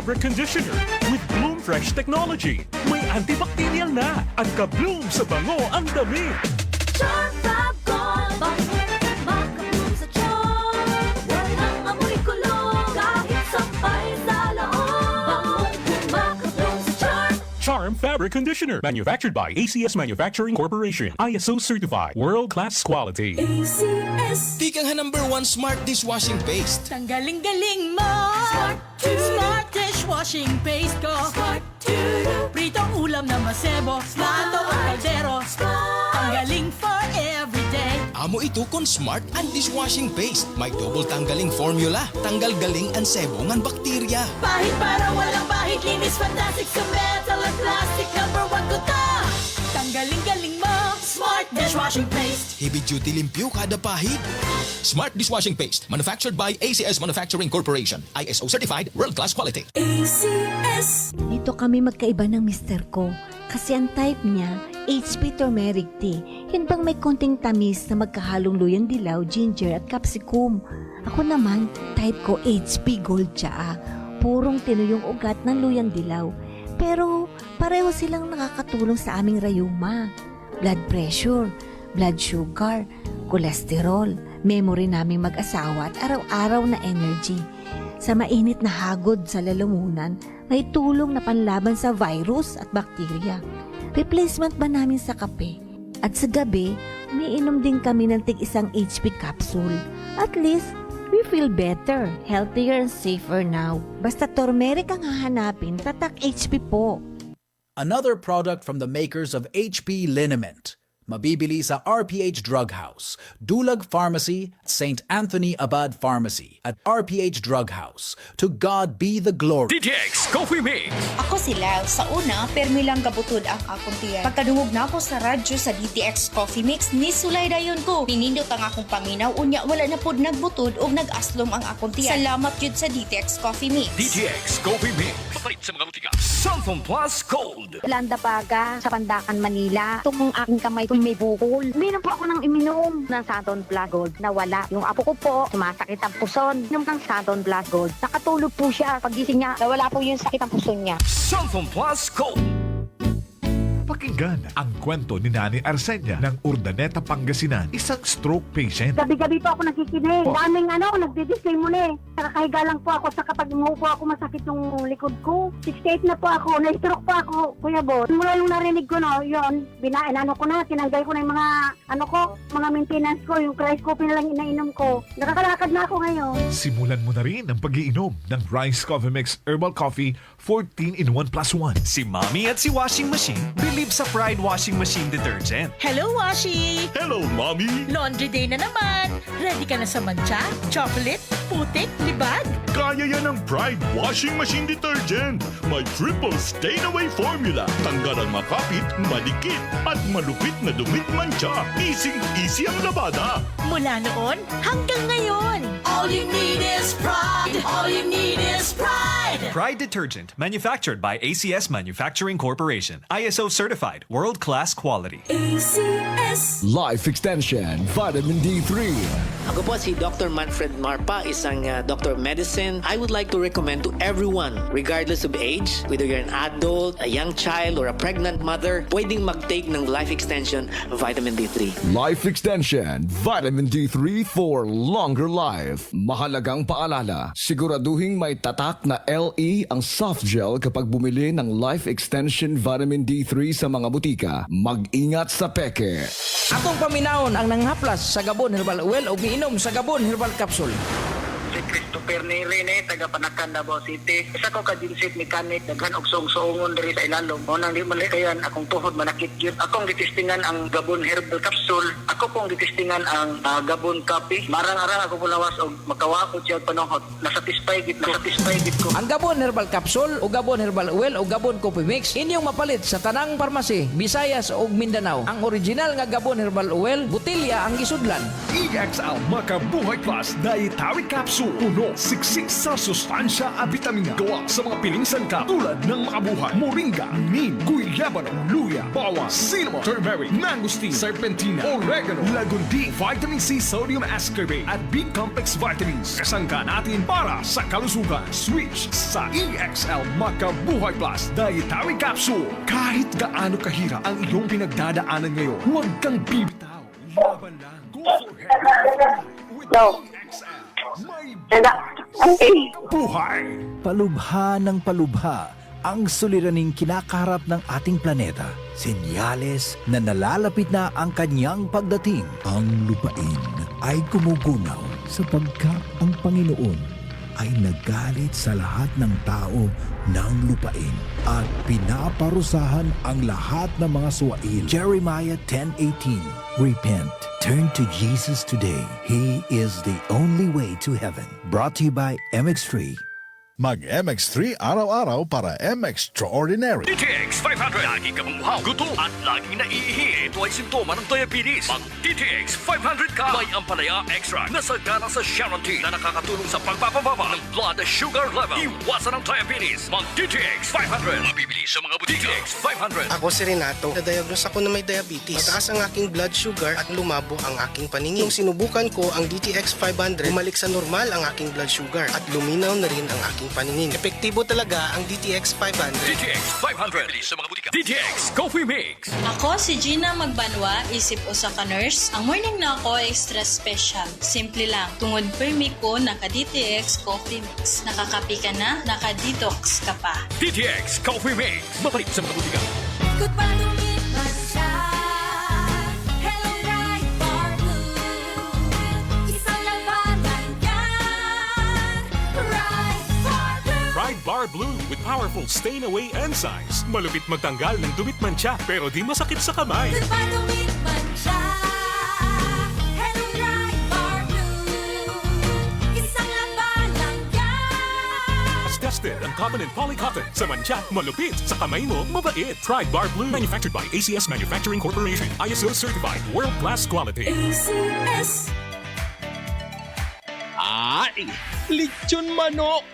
Fabric Conditioner with Bloom Fresh Technology. May antibacterial na at ka-bloom sa bango ang damit. Charm Fab Gold, makabloom sa charm. Walang amoy kulong, kahit sampay sa loob. Makabloom sa charm. Charm Fabric Conditioner. Manufactured by ACS Manufacturing Corporation. ISO certified. World-class quality. ACS. Tikang #1 smart dishwashing paste. Tanggaling-galing mo! Smart to Smart dishwashing paste ko! Smart to Pritong ulam na masebo, plato o kaldero. Tanggaling for everyday. Amo ito kon smart and dishwashing paste. May double tanggaling formula. Tanggal galing ang sebo ngan bakterya. Bahid para walang bahid, linis fantastic sa metal at plastic. #1 ko ta! Tanggaling-galing mo! Smart dishwashing paste. Heavy duty limpyo kada pahid. Smart dishwashing paste. Manufactured by ACS Manufacturing Corporation. ISO certified. World-class quality. ACS. Dito kami magkaiba ng mister ko. Kasi ang type niya, HP turmeric tea. Yun bang may konting tamis na magkahalong luyang dilaw, ginger at capsicum. Ako naman, type ko HP gold tsaa. Purong tinuyong ugat ng luyang dilaw. Pero pareho silang nakakatulong sa aming rayuma. Blood pressure, blood sugar, kolesterol, memory naming mag-asawa at araw-araw na energy. Sa mainit na hagod sa lalamunan, may tulong na panlaban sa virus at bakterya. Replacement ba namin sa kape? At sa gabi, umiinom din kami ng tig-isang HP capsule. At least, we feel better, healthier and safer now. Basta turmeric ang hahanapin, tatak HP po. Another product from the makers of HP Liniment. Mabibili sa RPH Drug House, Dulag Pharmacy, St. Anthony Abad Pharmacy, at RPH Drug House. To God be the glory. DTX Coffee Mix. Ako sila, sa una, permi lang kabutod ang akong tiyan. Pagkadungog na ako sa radyo sa DTX Coffee Mix, ni sulay dayon ko. Ninindot ang akong paminaw, unya wala na pod nagbutod o nag-aslom ang akong tiyan. Salamat yun sa DTX Coffee Mix. DTX Coffee Mix. Papalit sa mga butika. Samsung Plus Cold. Landa Paga sa Pandakan, Manila. Itong aking kamay ko may bukol. Uminom po ako ng iminom ng Saturn Plus Gold. Nawala. Yung apo ko po, sumasakit ang puson. Inom ng Saturn Plus Gold. Nakatulog po siya. Pagising niya, nawala po yung sakit ang puson niya. Samsung Plus Cold. Pakinggan ang kwento ni Nani Arsenia ng Urdaneta, Pangasinan, isang stroke patient. Gabi-gabi po ako nakikinig. Daming nagdi-display muna eh. Nakakahiga lang po ako sa kapag umuupo ako masakit yung likod ko. 68 na po ako. Na-stroke po ako, Kuya Bon. Mula yung narinig ko yun, tinanggal ko na yung mga maintenance ko, yung rice coffee na lang inainom ko. Nakakalakad na ako ngayon. Simulan mo na rin ang pag-iinom ng Rice Coffee Mix Herbal Coffee 14-in-1+1. Si Mommy at si Washing Machine believe sa Pride Washing Machine Detergent. Hello, Washi! Hello, Mommy. Laundry day na naman. Ready ka na sa mancha, chocolate, putik, libag? Kaya yan ng Pride Washing Machine Detergent. May triple stain-away formula. Tanggal ang makapit, malikit, at malupit na dumit mancha. Easy ang labada. Mula noon hanggang ngayon. All you need is pride. All you need is pride. Pride Detergent, manufactured by ACS Manufacturing Corporation. ISO certified, world-class quality. ACS. Life Extension Vitamin D3. Ako po si Dr. Manfred Marpa, isang Dr. of Medicine. I would like to recommend to everyone, regardless of age, whether you're an adult, a young child, or a pregnant mother, pwedeng mag-take ng Life Extension Vitamin D3. Life Extension Vitamin D3 for longer life. Mahalagang paalala, siguraduhin may tatak na LE ang soft gel kapag bumili ng Life Extension Vitamin D3 sa mga butika. Mag-ingat sa peke. Akong paminahon ang nanghaplas sa Gabon Herbal Oil o giinom sa Gabon Herbal Capsule. Si Christopher Nirene, taga Panakan, Davao City. Isa ko ka-dinsit mechanic, daghan og song-songon diri sa ilalom. O nang di man kayan, akong tuhod manakit yun. Akong gitistingan ang Gabon Herbal Capsule. Ako pong gitistingan ang Gabon Coffee. Marang-arang ako pulawas og makawa ko siya panahot. Nasatisfy gid ko. Ang Gabon Herbal Capsule o Gabon Herbal Oil o Gabon Coffee Mix inyong mapalit sa tanang parmasi, Visayas ug Mindanao. Ang original nga Gabon Herbal Oil, butilya ang gisudlan. EXL Makabuhay Plus Dietary Capsule. Puno, siksik sa sustansya at vitamina. Gawa sa mga piling sangkap tulad ng makabuhay, moringa, neem, guyana, Lebanon, luya, bawang, cinnamon, turmeric, mangosteen, serpentina, oregano, lagundi, vitamin C, sodium ascorbate at B-complex vitamins. Kasangka natin para sa kalusugan. Switch sa EXL Makabuhay Plus Dietary Capsule. Kahit gaano kahirap ang iyong pinagdadaanan ngayon, huwag kang bibitaw. Laban lang. Go for health with EXL. May buhay. Palubha ng palubha ang suliraning kinakaharap ng ating planeta. Senyales na nalalapit na ang kanyang pagdating. Ang lupain ay gumugunaw sapagkat ang Panginoon ay nagalit sa lahat ng tao ng lupain at pinaparusahan ang lahat ng mga suwail. Jeremiah 10:18. Repent. Turn to Jesus today. He is the only way to heaven. Brought to you by MX3. Mag-MX3 araw-araw para MX-Extraordinary. DTX 500. Lagi ka mamuhaw, gutom at laging naiihi. Ito ay simptoma ng diabetes. Mag DTX 500 ka. May ampalaya extra na sagana sa Sharon T na nakakatulong sa pagpapababa ng blood sugar level. Iwasan ang diabetes. Mag DTX 500. Mabibili sa mga butika. DTX 500. Ako si Renato. Na-diagnose ako na may diabetes. Mataas ang aking blood sugar at lumabo ang aking paningin. Nung sinubukan ko ang DTX 500, bumalik sa normal ang aking blood sugar at luminaw na rin ang aking paningin. Epektibo talaga ang DTX 500. DTX 500. Mabibili sa mga butika. DTX Coffee Mix. Ako si Gina Magbanwa, isip usa ka nurse. Ang morning na ako extra special. Simple lang. Tungod permi ko naka DTX Coffee Mix. Nakakapi ka na, naka-detox ka pa. DTX Coffee Mix. Mabalik sa mga butika. Good pa lumipas siya. Hello, Bright Bar Blue. Isang labanan yan. Bright Bar Blue. Pride Bar Blue with powerful stain-away enzymes. Malupit magtanggal ng dumit mancha pero di masakit sa kamay. Good pa lumipas siya. Hello, Bright Bar Blue. Isang labanan yan. As tested ang cotton and polycotton. Sa mancha, malupit. Sa kamay mo, mabait. Pride Bar Blue. Manufactured by ACS Manufacturing Corporation. ISO certified. World-class quality. ACS. Ay! Lechon manok!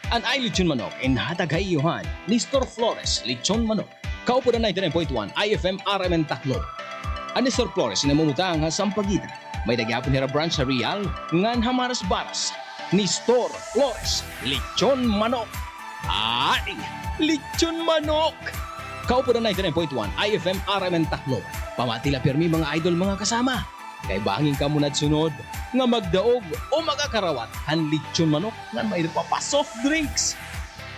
Ang ay lechon manok inhatag kay Johan ni Nestor Flores Lechon Manok. Kaupo na 99.1 IFM RMN Tacloban. Ang Nestor Flores na mamutang sa Sampaguita. May dagyapon hira branch sa Real ngan Hamaras Baras. Nestor Flores Lechon Manok. Ay! Lechon manok! Kaupo na 99.1 IFM RMN Tacloban. Pamatila permi mga idol mga kasama. Kay bangin ka muna sunod nga magdaog o magakarawat han lechon manok nga may pa soft drinks.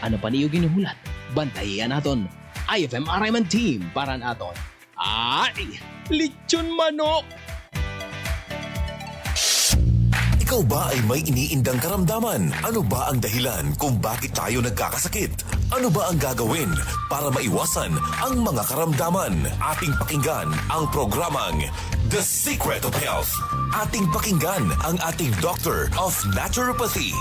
Ano pa niyo ginuhulat? Bantayan naton. IFM RMN team para naton. Ay! Lechon manok! Ikaw ba ay may iniindang karamdaman? Ano ba ang dahilan kung bakit tayo nagkakasakit? Ano ba ang gagawin para maiwasan ang mga karamdaman? Ating pakinggan ang programang The Secret of Health. Ating pakinggan ang ating Doctor of Naturopathy.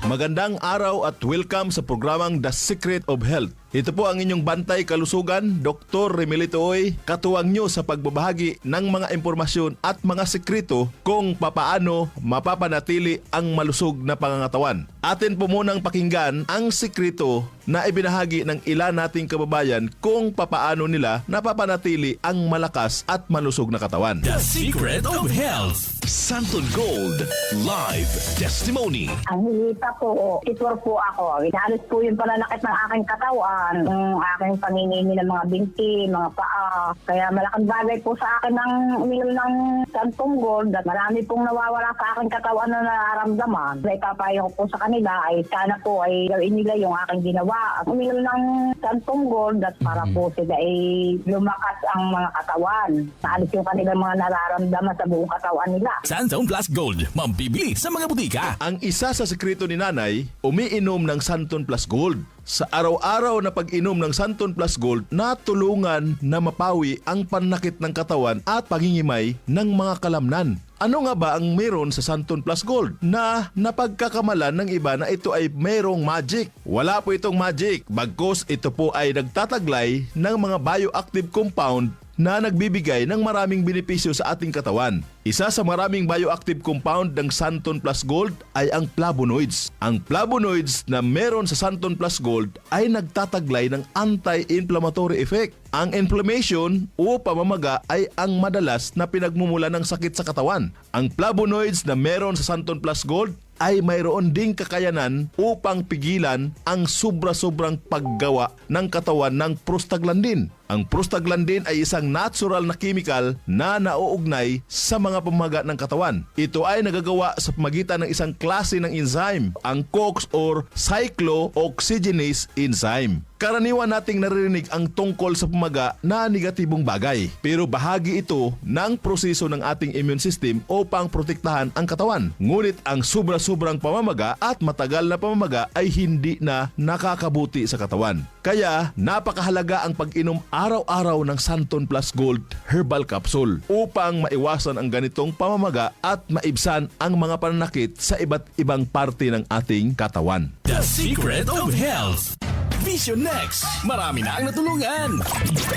Magandang araw at welcome sa programang The Secret of Health. Ito po ang inyong bantay kalusugan, Dr. Remelito Oy, katuwang nyo sa pagbabahagi ng mga impormasyon at mga sekreto kung papaano mapapanatili ang malusog na pangangatawan. Atin po munang pakinggan ang sekreto na ibinahagi ng ilan nating kababayan kung papaano nila napapanatili ang malakas at malusog na katawan. The Secret of Health. Santon Gold Live Testimony. Ang hilita po, titor po ako. Inalis po yung pananakit ng aking katawan, ng aking panginimi ng mga binti, mga paa. Kaya malaking bagay po sa akin ng uminom ng Santon Gold at marami pong nawawala sa aking katawan na nararamdaman. Kaya ipapayo ko po sa kanila ay sana po ay gawin nila yung aking ginawa. Uminom ng Santon Gold at para po sila ay lumakas ang mga katawan. Naalis yung kanilang mga nararamdaman sa buong katawan nila. Santon Plus Gold, mambibili sa mga butika. Ang isa sa sekreto ni Nanay, umiinom ng Santon Plus Gold. Sa araw-araw na pag-inom ng Santon Plus Gold, natulungan na mapawi ang panakit ng katawan at pangingimay ng mga kalamnan. Ano nga ba ang meron sa Santon Plus Gold na napagkakamalan ng iba na ito ay mayroong magic? Wala po itong magic, bagkus ito po ay nagtataglay ng mga bioactive compound na nagbibigay ng maraming benepisyo sa ating katawan. Isa sa maraming bioactive compound ng Santon Plus Gold ay ang flavonoids. Ang flavonoids na meron sa Santon Plus Gold ay nagtataglay ng anti-inflammatory effect. Ang inflammation o pamamaga ay ang madalas na pinagmumula ng sakit sa katawan. Ang flavonoids na meron sa Santon Plus Gold ay mayroon ding kakayanan upang pigilan ang sobra-sobrang paggawa ng katawan ng prostaglandin. Ang prostaglandin ay isang natural na chemical na nauugnay sa mga pamamaga ng katawan. Ito ay nagagawa sa pamagitan ng isang klase ng enzyme, ang COX or cyclooxygenase enzyme. Karaniwan nating naririnig ang tungkol sa pamaga na negatibong bagay, pero bahagi ito ng proseso ng ating immune system upang protektahan ang katawan. Ngunit ang sobra-sobrang pamamaga at matagal na pamamaga ay hindi na nakakabuti sa katawan. Kaya napakahalaga ang pag-inom araw-araw ng Santon Plus Gold Herbal Capsule upang maiwasan ang ganitong pamamaga at maibsan ang mga pananakit sa iba't ibang parte ng ating katawan. The Secret of Health. Vision Next. Marami na ang natulungan.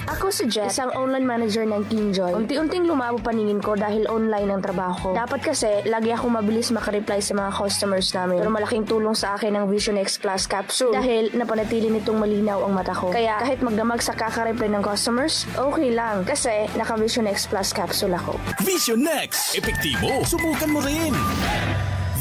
Ako si Jet, isang online manager ng KingJoy. Unti-unting lumabo paningin ko dahil online ang trabaho ko. Dapat kasi, lagi akong mabilis makareply sa mga customers namin. Pero malaking tulong sa akin ang Vision X Plus Capsule dahil napanatili nitong malinaw ang mata ko. Kaya kahit magdamag sa kakareply ng customers, okay lang kasi naka Vision X Plus Capsule ako. Vision Next. Epektibo. Subukan mo rin.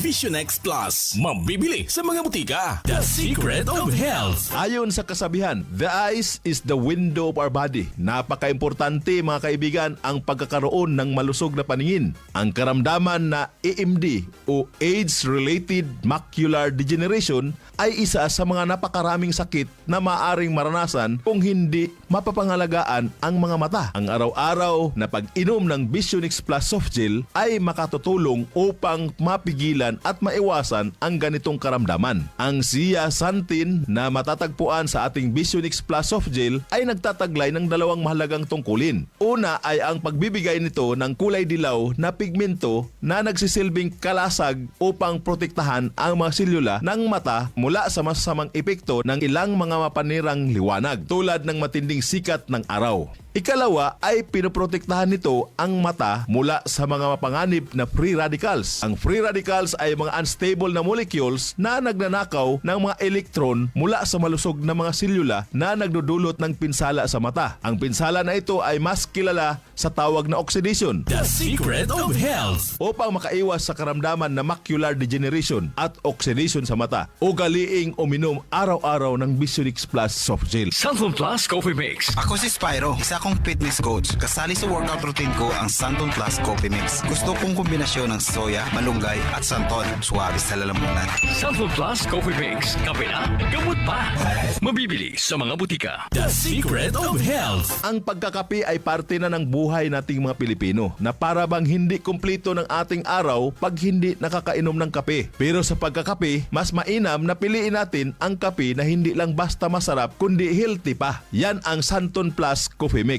Vision X Plus. Mabibili sa mga butika. The Secret of Health. Ayon sa kasabihan, the eyes is the window of our body. Napaka-importante mga kaibigan ang pagkakaroon ng malusog na paningin. Ang karamdaman na AMD o Age-Related Macular Degeneration ay isa sa mga napakaraming sakit na maaring maranasan kung hindi mapapangalagaan ang mga mata. Ang araw-araw na pag-inom ng Vision X Plus Soft Gel ay makatutulong upang mapigilan at maiwasan ang ganitong karamdaman. Ang zeaxanthin na matatagpuan sa ating Vision X Plus Soft Gel ay nagtataglay ng dalawang mahalagang tungkulin. Una ay ang pagbibigay nito ng kulay dilaw na pigmento na nagsisilbing kalasag upang protektahan ang mga selula ng mata mula sa masasamang epekto ng ilang mga mapanirang liwanag tulad ng matinding sikat ng araw. Ikalawa ay pinoprotektahan nito ang mata mula sa mga mapanganib na free radicals. Ang free radicals ay mga unstable na molecules na nagnanakaw ng mga electron mula sa malusog na mga selula na nagdudulot ng pinsala sa mata. Ang pinsala na ito ay mas kilala sa tawag na oxidation. The Secret of Health. Upang makaiwas sa karamdaman na macular degeneration at oxidation sa mata, ugaliing uminom araw-araw ng Vision X Plus Soft Gel. Santon Plus Coffee Mix. Ako si Spyro, isa akong fitness coach. Kasali sa workout routine ko ang Santon Plus Coffee Mix. Gusto kong kombinasyon ng soya, malunggay at santon. Suwabe sa lalamunan. Santon Plus Coffee Mix. Kape na, gamot pa. Mabibili sa mga butika. The Secret of Health. Ang pagkakape ay parte na ng buhay nating mga Pilipino na para bang hindi kumpleto ng ating araw pag hindi nakakainom ng kape. Pero sa pagkakape, mas mainam na piliin natin ang kape na hindi lang basta masarap kundi healthy pa. Yan ang Santon Plus Coffee Mix.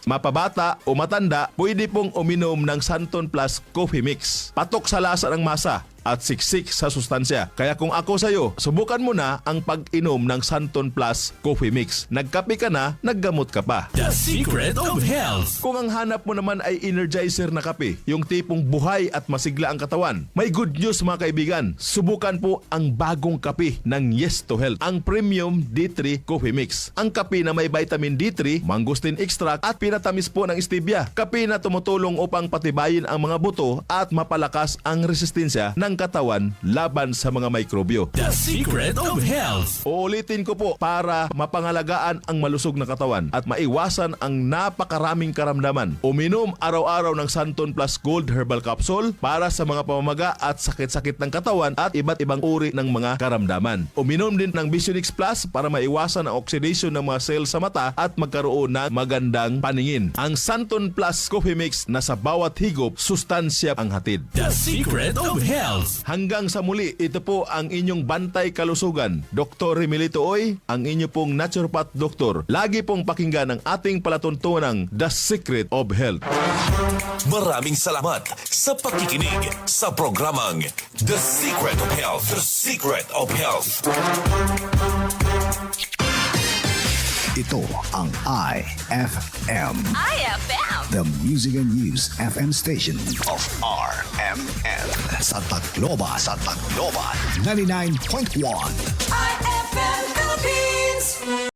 Mapabata o matanda, pwede pong uminom ng Santon Plus Coffee Mix. Patok sa lasa ng masa at siksik sa sustansya. Kaya kung ako sa'yo, subukan mo na ang pag-inom ng Santon Plus Coffee Mix. Nagkape ka na, naggamot ka pa. The Secret of Health. Kung ang hanap mo naman ay energizer na kape, yung tipong buhay at masigla ang katawan, may good news mga kaibigan. Subukan po ang bagong kape ng Yes to Health, ang Premium D3 Coffee Mix. Ang kape na may vitamin D3, mangosteen extract at pinatamis po ng stevia. Kape na tumutulong upang patibayin ang mga buto at mapalakas ang resistensya ng katawan laban sa mga mikrobyo. The Secret of Health. Uulitin ko po para mapangalagaan ang malusog na katawan at maiwasan ang napakaraming karamdaman. Uminom araw-araw ng Santon Plus Gold Herbal Capsule para sa mga pamamaga at sakit-sakit ng katawan at iba't ibang uri ng mga karamdaman. Uminom din ng Vision X Plus para maiwasan ang oxidation ng mga cells sa mata at magkaroon ng magandang paningin. Ang Santon Plus Coffee Mix na sa bawat higop, sustansya ang hatid. The Secret of Health. Hanggang sa muli, ito po ang inyong bantay kalusugan. Dr. Remilito Oy, ang inyo pong naturopath doktor. Lagi pong pakinggan ang ating palatuntunang The Secret of Health. Maraming salamat sa pakikinig sa programang The Secret of Health. The Secret of Health. Ito ang IFM, IFM. the Music and News FM station of RMN. Sa Tacloban, 99.1. IFM Philippines.